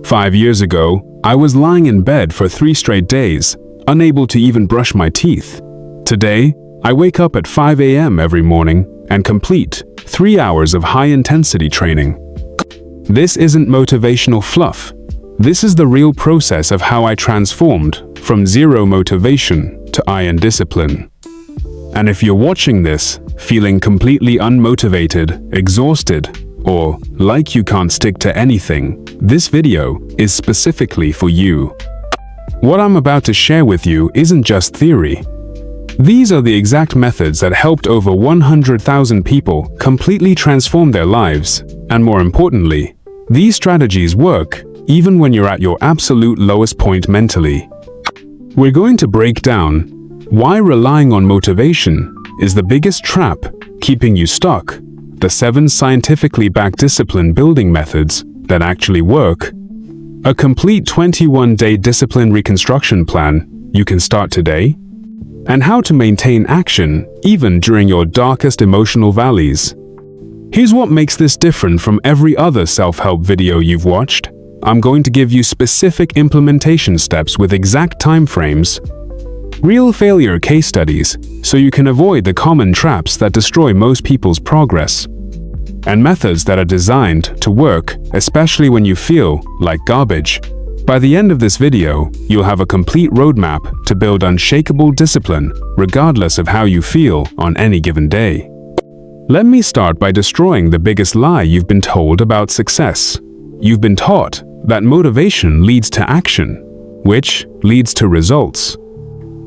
5 years ago, I was lying in bed for 3 straight days, unable to even brush my teeth. Today, I wake up at 5 a.m. every morning and complete 3 hours of high-intensity training. This isn't motivational fluff. This is the real process of how I transformed from zero motivation to iron discipline. And if you're watching this, feeling completely unmotivated, exhausted, or like you can't stick to anything, this video is specifically for you. What I'm about to share with you isn't just theory. These are the exact methods that helped over 100,000 people completely transform their lives, and more importantly, these strategies work even when you're at your absolute lowest point mentally. We're going to break down why relying on motivation is the biggest trap keeping you stuck, the 7 scientifically backed discipline building methods that actually work, a complete 21-day discipline reconstruction plan you can start today, and how to maintain action even during your darkest emotional valleys. Here's what makes this different from every other self-help video you've watched. I'm going to give you specific implementation steps with exact time frames, real failure case studies, so you can avoid the common traps that destroy most people's progress, and methods that are designed to work, especially when you feel like garbage. By the end of this video, you'll have a complete roadmap to build unshakable discipline, regardless of how you feel on any given day. Let me start by destroying the biggest lie you've been told about success. You've been taught that motivation leads to action, which leads to results.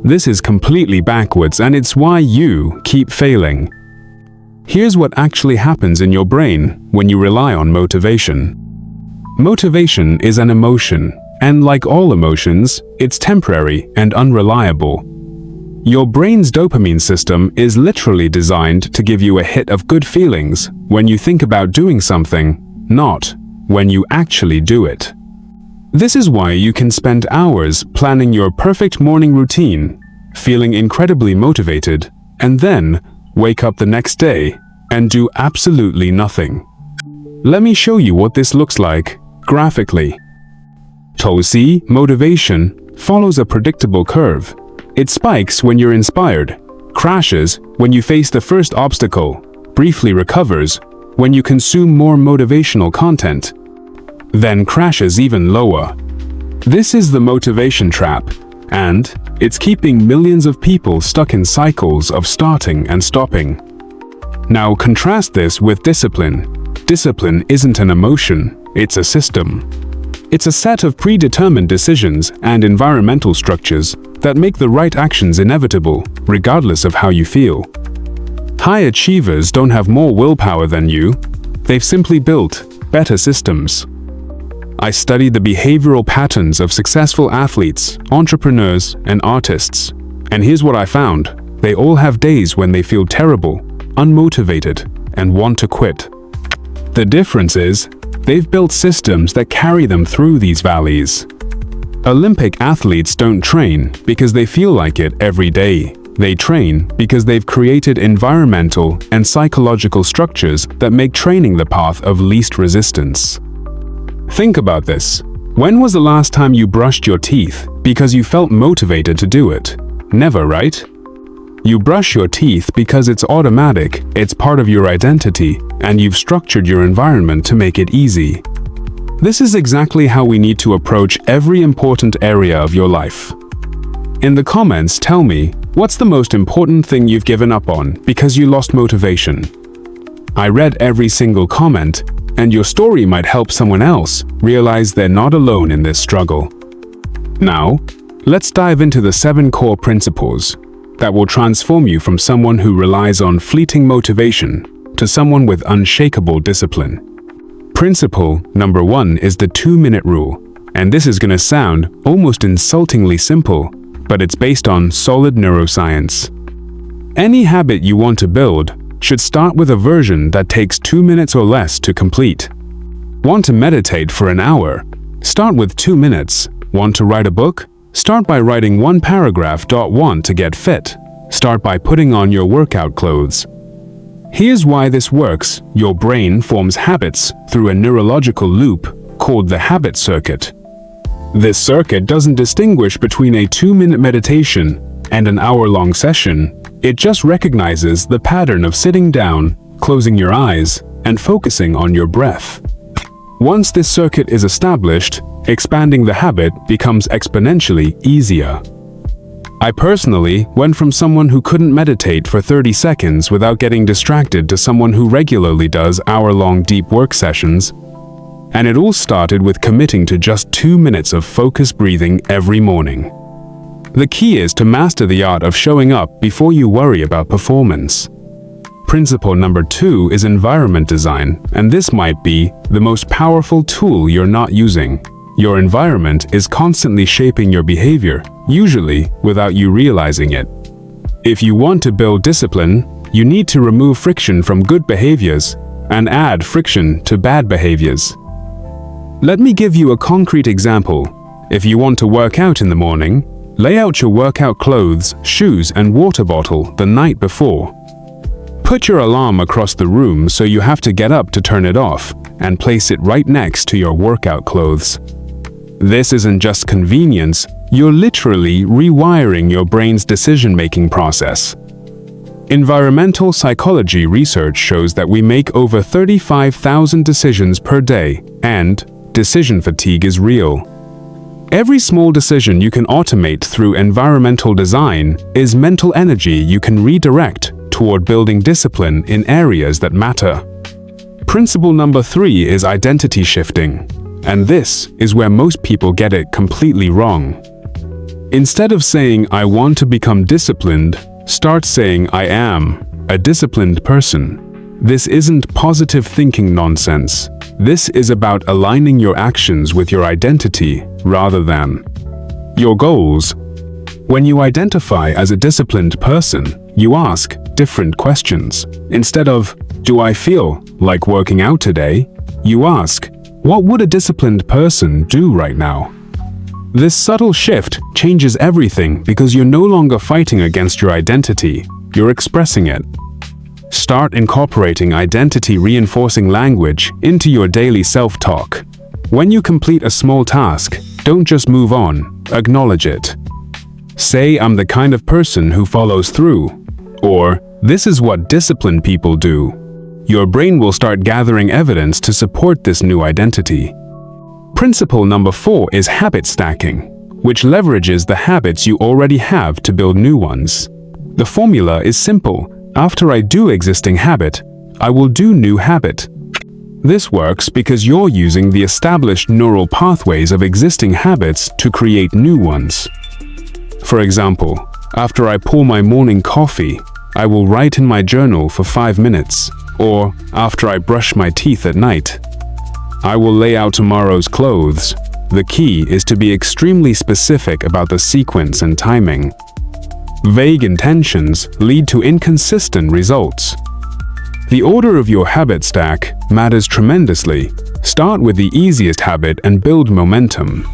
This is completely backwards, and it's why you keep failing. Here's what actually happens in your brain when you rely on motivation. Motivation is an emotion, and like all emotions, it's temporary and unreliable. Your brain's dopamine system is literally designed to give you a hit of good feelings when you think about doing something, not when you actually do it. This is why you can spend hours planning your perfect morning routine, feeling incredibly motivated, and then wake up the next day and do absolutely nothing. Let me show you what this looks like graphically. TOSI, motivation, follows a predictable curve. It spikes when you're inspired, crashes when you face the first obstacle, briefly recovers when you consume more motivational content, then crashes even lower. This is the motivation trap, and it's keeping millions of people stuck in cycles of starting and stopping. Now contrast this with discipline. Discipline isn't an emotion, it's a system. It's a set of predetermined decisions and environmental structures that make the right actions inevitable, regardless of how you feel. High achievers don't have more willpower than you. They've simply built better systems. I studied the behavioral patterns of successful athletes, entrepreneurs, and artists. And here's what I found. They all have days when they feel terrible, unmotivated, and want to quit. The difference is, they've built systems that carry them through these valleys. Olympic athletes don't train because they feel like it every day. They train because they've created environmental and psychological structures that make training the path of least resistance. Think about this. When was the last time you brushed your teeth because you felt motivated to do it? Never, right? You brush your teeth because it's automatic, it's part of your identity, and you've structured your environment to make it easy. This is exactly how we need to approach every important area of your life. In the comments, tell me, what's the most important thing you've given up on because you lost motivation? I read every single comment, and your story might help someone else realize they're not alone in this struggle. Now, let's dive into the 7 core principles that will transform you from someone who relies on fleeting motivation to someone with unshakable discipline. Principle number 1 is the 2-minute rule, and this is going to sound almost insultingly simple, but it's based on solid neuroscience. Any habit you want to build should start with a version that takes 2 minutes or less to complete. Want to meditate for an hour? Start with 2 minutes. Want to write a book? Start by writing 1 paragraph. Want to get fit? Start by putting on your workout clothes. Here's why this works. Your brain forms habits through a neurological loop called the habit circuit. This circuit doesn't distinguish between a 2-minute meditation and an hour-long session. It just recognizes the pattern of sitting down, closing your eyes, and focusing on your breath. Once this circuit is established, expanding the habit becomes exponentially easier. I personally went from someone who couldn't meditate for 30 seconds without getting distracted to someone who regularly does hour-long deep work sessions. And it all started with committing to just 2 minutes of focused breathing every morning. The key is to master the art of showing up before you worry about performance. Principle number 2 is environment design, and this might be the most powerful tool you're not using. Your environment is constantly shaping your behavior, usually without you realizing it. If you want to build discipline, you need to remove friction from good behaviors and add friction to bad behaviors. Let me give you a concrete example. If you want to work out in the morning, lay out your workout clothes, shoes, and water bottle the night before. Put your alarm across the room so you have to get up to turn it off, and place it right next to your workout clothes. This isn't just convenience, you're literally rewiring your brain's decision-making process. Environmental psychology research shows that we make over 35,000 decisions per day, and decision fatigue is real. Every small decision you can automate through environmental design is mental energy you can redirect toward building discipline in areas that matter. Principle number 3 is identity shifting, and this is where most people get it completely wrong. Instead of saying, "I want to become disciplined," start saying, "I am a disciplined person." This isn't positive thinking nonsense. This is about aligning your actions with your identity rather than your goals. When you identify as a disciplined person, you ask different questions. Instead of, "Do I feel like working out today?" you ask, "What would a disciplined person do right now?" This subtle shift changes everything because you're no longer fighting against your identity, you're expressing it. Start incorporating identity-reinforcing language into your daily self-talk. When you complete a small task, don't just move on, acknowledge it. Say, "I'm the kind of person who follows through," or "This is what disciplined people do." Your brain will start gathering evidence to support this new identity. Principle number 4 is habit stacking, which leverages the habits you already have to build new ones. The formula is simple. After I do existing habit, I will do new habit. This works because you're using the established neural pathways of existing habits to create new ones. For example, after I pour my morning coffee, I will write in my journal for 5 minutes, or after I brush my teeth at night, I will lay out tomorrow's clothes. The key is to be extremely specific about the sequence and timing. Vague intentions lead to inconsistent results. The order of your habit stack matters tremendously. Start with the easiest habit and build momentum.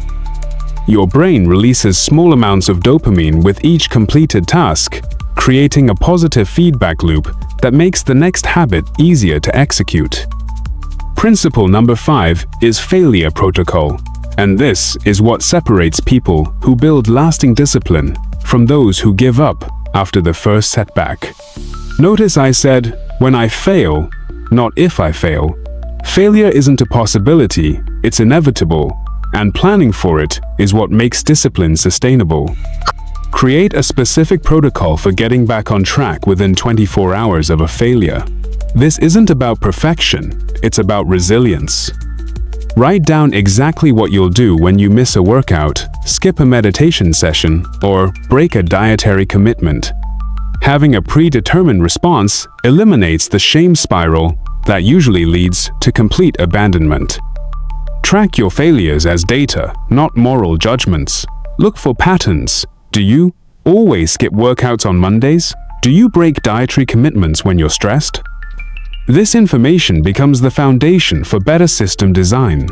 Your brain releases small amounts of dopamine with each completed task, creating a positive feedback loop that makes the next habit easier to execute. Principle number 5 is failure protocol, and this is what separates people who build lasting discipline from those who give up after the first setback. Notice I said, when I fail, not if I fail. Failure isn't a possibility, it's inevitable, and planning for it is what makes discipline sustainable. Create a specific protocol for getting back on track within 24 hours of a failure. This isn't about perfection, it's about resilience. Write down exactly what you'll do when you miss a workout, skip a meditation session, or break a dietary commitment. Having a predetermined response eliminates the shame spiral that usually leads to complete abandonment. Track your failures as data, not moral judgments. Look for patterns. Do you always skip workouts on Mondays? Do you break dietary commitments when you're stressed? This information becomes the foundation for better system design.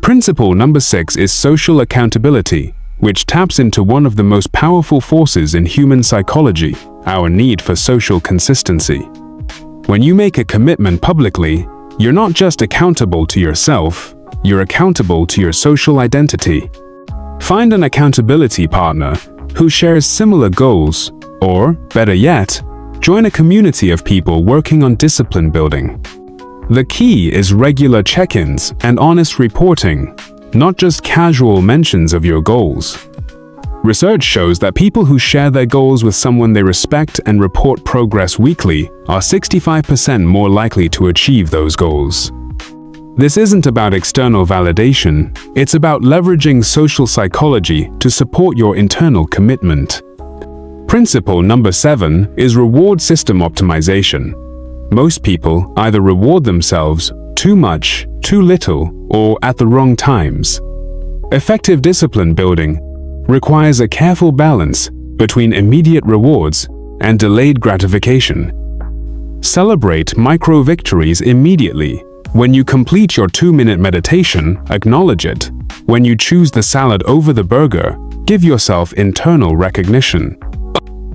Principle number 6 is social accountability, which taps into one of the most powerful forces in human psychology, our need for social consistency. When you make a commitment publicly, you're not just accountable to yourself, you're accountable to your social identity. Find an accountability partner who shares similar goals, or, better yet, join a community of people working on discipline building. The key is regular check-ins and honest reporting, not just casual mentions of your goals. Research shows that people who share their goals with someone they respect and report progress weekly are 65% more likely to achieve those goals. This isn't about external validation, it's about leveraging social psychology to support your internal commitment. Principle number 7 is reward system optimization. Most people either reward themselves too much, too little, or at the wrong times. Effective discipline building requires a careful balance between immediate rewards and delayed gratification. Celebrate micro victories immediately. When you complete your 2-minute meditation, acknowledge it. When you choose the salad over the burger, give yourself internal recognition.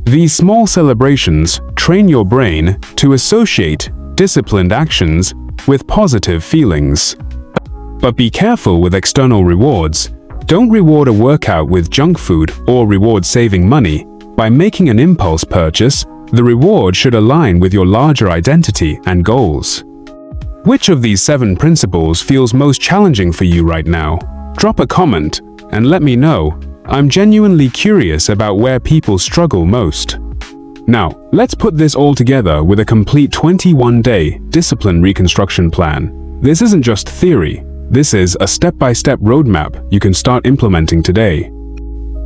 These small celebrations train your brain to associate disciplined actions with positive feelings. But be careful with external rewards. Don't reward a workout with junk food or reward saving money. By making an impulse purchase, the reward should align with your larger identity and goals. Which of these 7 principles feels most challenging for you right now? Drop a comment and let me know. I'm genuinely curious about where people struggle most. Now, let's put this all together with a complete 21-day discipline reconstruction plan. This isn't just theory. This is a step-by-step roadmap you can start implementing today.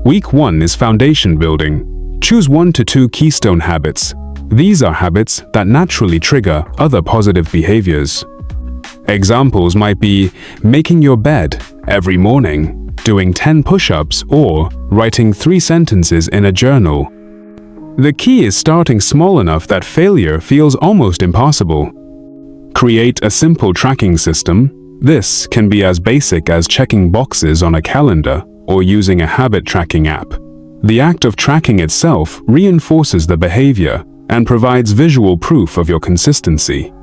Week 1 is foundation building. Choose 1 to 2 keystone habits. These are habits that naturally trigger other positive behaviors. Examples might be making your bed every morning, doing 10 push-ups, or writing 3 sentences in a journal. The key is starting small enough that failure feels almost impossible. Create a simple tracking system. This can be as basic as checking boxes on a calendar or using a habit tracking app. The act of tracking itself reinforces the behavior and provides visual proof of your consistency.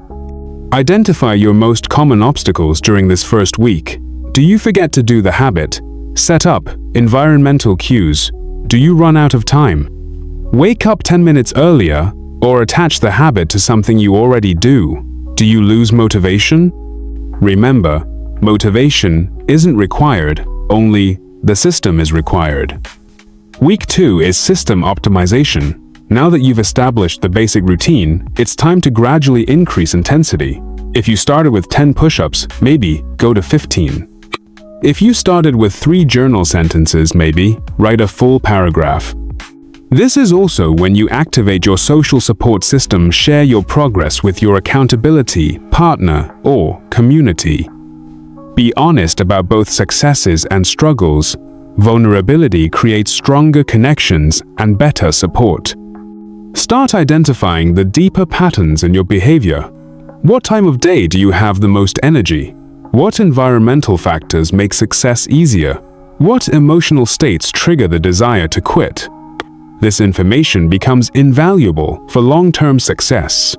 Identify your most common obstacles during this first week. Do you forget to do the habit? Set up environmental cues. Do you run out of time? Wake up 10 minutes earlier or attach the habit to something you already do. Do you lose motivation? Remember, motivation isn't required, only the system is required. Week 2 is system optimization. Now that you've established the basic routine, it's time to gradually increase intensity. If you started with 10 push-ups, maybe go to 15. If you started with 3 journal sentences, maybe write a full paragraph. This is also when you activate your social support system, share your progress with your accountability partner or community. Be honest about both successes and struggles. Vulnerability creates stronger connections and better support. Start identifying the deeper patterns in your behavior. What time of day do you have the most energy? What environmental factors make success easier? What emotional states trigger the desire to quit? This information becomes invaluable for long-term success.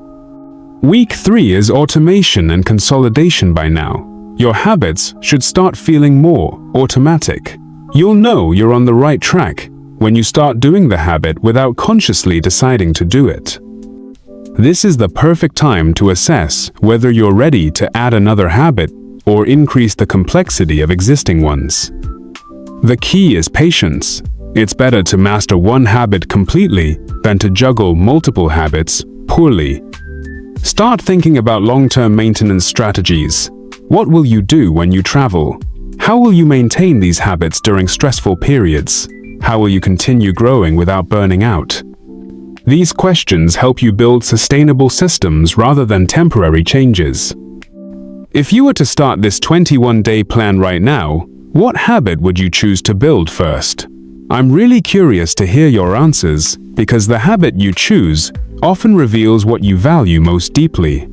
Week 3 is automation and consolidation by now. Your habits should start feeling more automatic. You'll know you're on the right track when you start doing the habit without consciously deciding to do it. This is the perfect time to assess whether you're ready to add another habit or increase the complexity of existing ones. The key is patience. It's better to master one habit completely than to juggle multiple habits poorly. Start thinking about long-term maintenance strategies. What will you do when you travel? How will you maintain these habits during stressful periods? How will you continue growing without burning out? These questions help you build sustainable systems rather than temporary changes. If you were to start this 21-day plan right now, what habit would you choose to build first? I'm really curious to hear your answers, because the habit you choose often reveals what you value most deeply.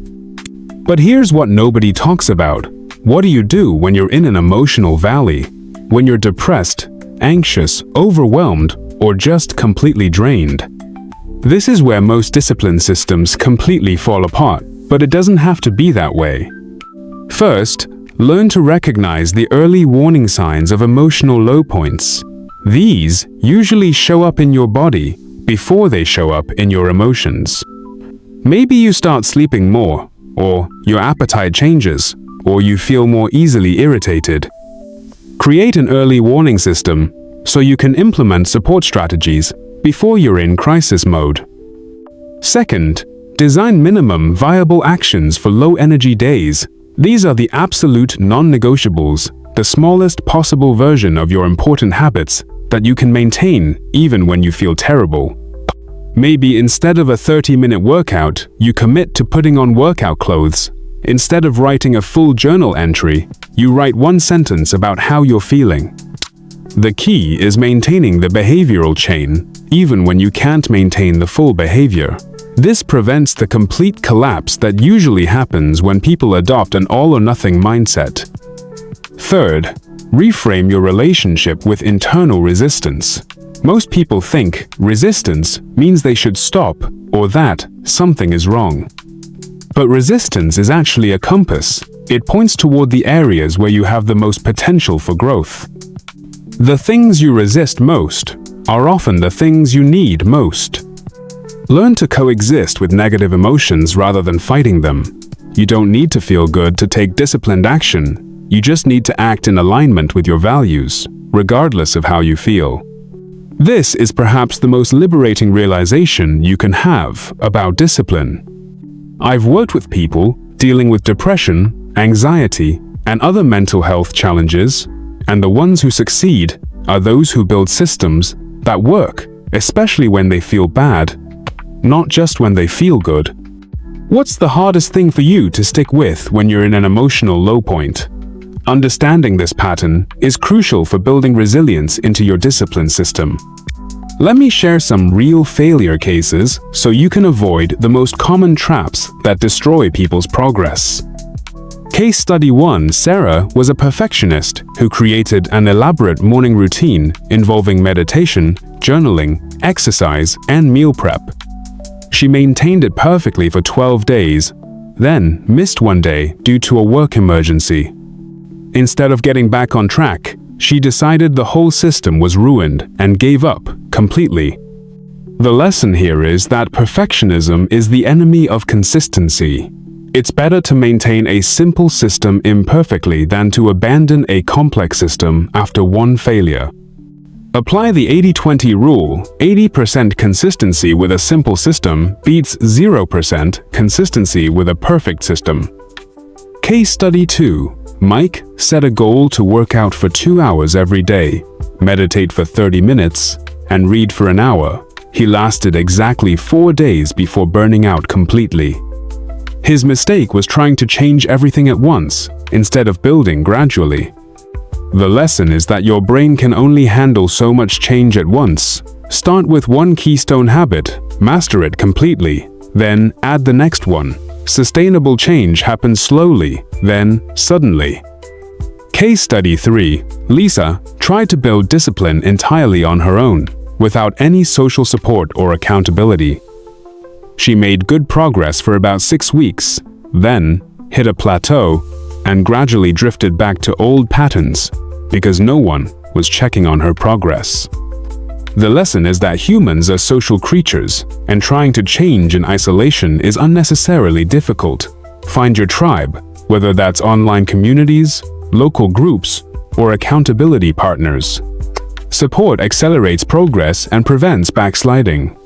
But here's what nobody talks about. What do you do when you're in an emotional valley? When you're depressed, anxious, overwhelmed, or just completely drained? This is where most discipline systems completely fall apart, but it doesn't have to be that way. First, Learn to recognize the early warning signs of emotional low points. These usually show up in your body before they show up in your emotions. Maybe you start sleeping more, or your appetite changes, or you feel more easily irritated. Create an early warning system so you can implement support strategies before you're in crisis mode. Second, design minimum viable actions for low-energy days. These are the absolute non-negotiables, the smallest possible version of your important habits that you can maintain even when you feel terrible. Maybe instead of a 30-minute workout, you commit to putting on workout clothes. Instead of writing a full journal entry, you write one sentence about how you're feeling. The key is maintaining the behavioral chain, even when you can't maintain the full behavior. This prevents the complete collapse that usually happens when people adopt an all-or-nothing mindset. Third, reframe your relationship with internal resistance. Most people think resistance means they should stop or that something is wrong. But resistance is actually a compass. It points toward the areas where you have the most potential for growth. The things you resist most are often the things you need most. Learn to coexist with negative emotions rather than fighting them. You don't need to feel good to take disciplined action. You just need to act in alignment with your values, regardless of how you feel. This is perhaps the most liberating realization you can have about discipline. I've worked with people dealing with depression, anxiety, and other mental health challenges, and the ones who succeed are those who build systems that work, especially when they feel bad, not just when they feel good. What's the hardest thing for you to stick with when you're in an emotional low point? Understanding this pattern is crucial for building resilience into your discipline system. Let me share some real failure cases so you can avoid the most common traps that destroy people's progress. Case study 1. Sarah was a perfectionist who created an elaborate morning routine involving meditation, journaling, exercise, and meal prep. She maintained it perfectly for 12 days, then missed one day due to a work emergency. Instead of getting back on track, she decided the whole system was ruined and gave up completely. The lesson here is that perfectionism is the enemy of consistency. It's better to maintain a simple system imperfectly than to abandon a complex system after one failure. Apply the 80-20 rule. 80% consistency with a simple system beats 0% consistency with a perfect system. Case study 2. Mike set a goal to work out for 2 hours every day, meditate for 30 minutes, and read for an hour. He lasted exactly 4 days before burning out completely. His mistake was trying to change everything at once, instead of building gradually. The lesson is that your brain can only handle so much change at once. Start with one keystone habit, master it completely, then add the next one. Sustainable change happens slowly, then suddenly. Case study 3. Lisa tried to build discipline entirely on her own, without any social support or accountability. She made good progress for about 6 weeks, then hit a plateau and gradually drifted back to old patterns because no one was checking on her progress. The lesson is that humans are social creatures, and trying to change in isolation is unnecessarily difficult. Find your tribe, whether that's online communities, local groups, or accountability partners. Support accelerates progress and prevents backsliding.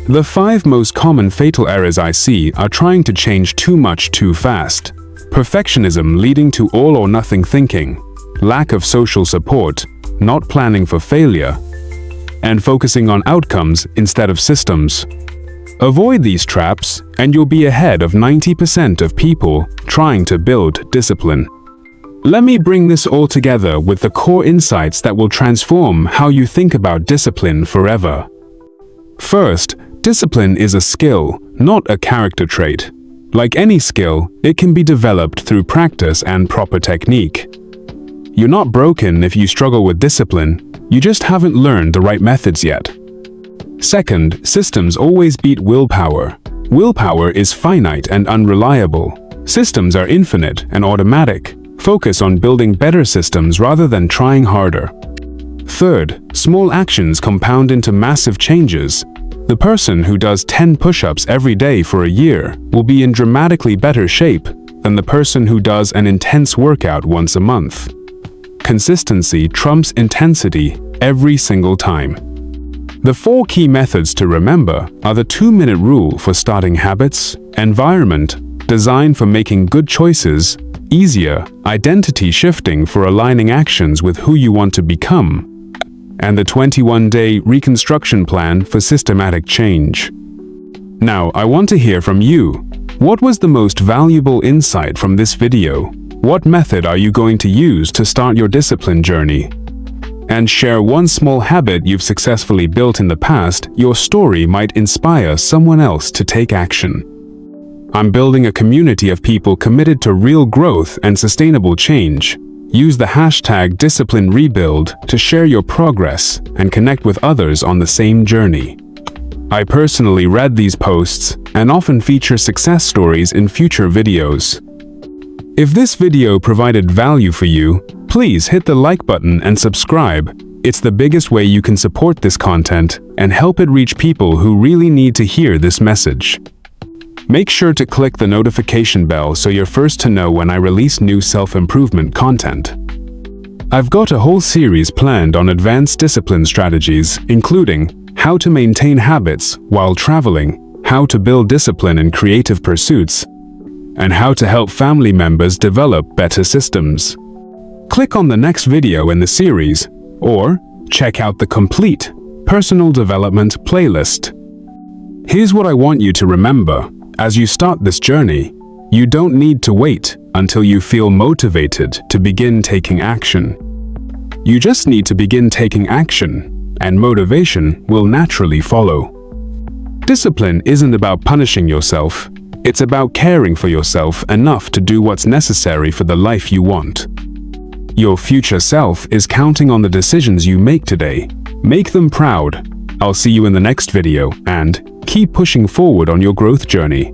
The 5 most common fatal errors I see are trying to change too much too fast, perfectionism leading to all-or-nothing thinking, lack of social support, not planning for failure, and focusing on outcomes instead of systems. Avoid these traps, and you'll be ahead of 90% of people trying to build discipline. Let me bring this all together with the core insights that will transform how you think about discipline forever. First, discipline is a skill, not a character trait. Like any skill, it can be developed through practice and proper technique. You're not broken if you struggle with discipline, you just haven't learned the right methods yet. Second, systems always beat willpower. Willpower is finite and unreliable. Systems are infinite and automatic. Focus on building better systems rather than trying harder. Third, small actions compound into massive changes. The person who does 10 push-ups every day for a year will be in dramatically better shape than the person who does an intense workout once a month. Consistency trumps intensity every single time. The 4 key methods to remember are the 2-minute rule for starting habits, environment, design for making good choices, easier, identity shifting for aligning actions with who you want to become, and the 21-day reconstruction plan for systematic change. Now, I want to hear from you. What was the most valuable insight from this video? What method are you going to use to start your discipline journey? And share one small habit you've successfully built in the past. Your story might inspire someone else to take action. I'm building a community of people committed to real growth and sustainable change. Use the hashtag #DisciplineRebuild to share your progress and connect with others on the same journey. I personally read these posts and often feature success stories in future videos. If this video provided value for you, please hit the like button and subscribe. It's the biggest way you can support this content and help it reach people who really need to hear this message. Make sure to click the notification bell so you're first to know when I release new self-improvement content. I've got a whole series planned on advanced discipline strategies, including how to maintain habits while traveling, how to build discipline in creative pursuits, and how to help family members develop better systems. Click on the next video in the series, or check out the complete personal development playlist. Here's what I want you to remember. As you start this journey, you don't need to wait until you feel motivated to begin taking action. You just need to begin taking action, and motivation will naturally follow. Discipline isn't about punishing yourself. It's about caring for yourself enough to do what's necessary for the life you want. Your future self is counting on the decisions you make today. Make them proud. I'll see you in the next video, and keep pushing forward on your growth journey.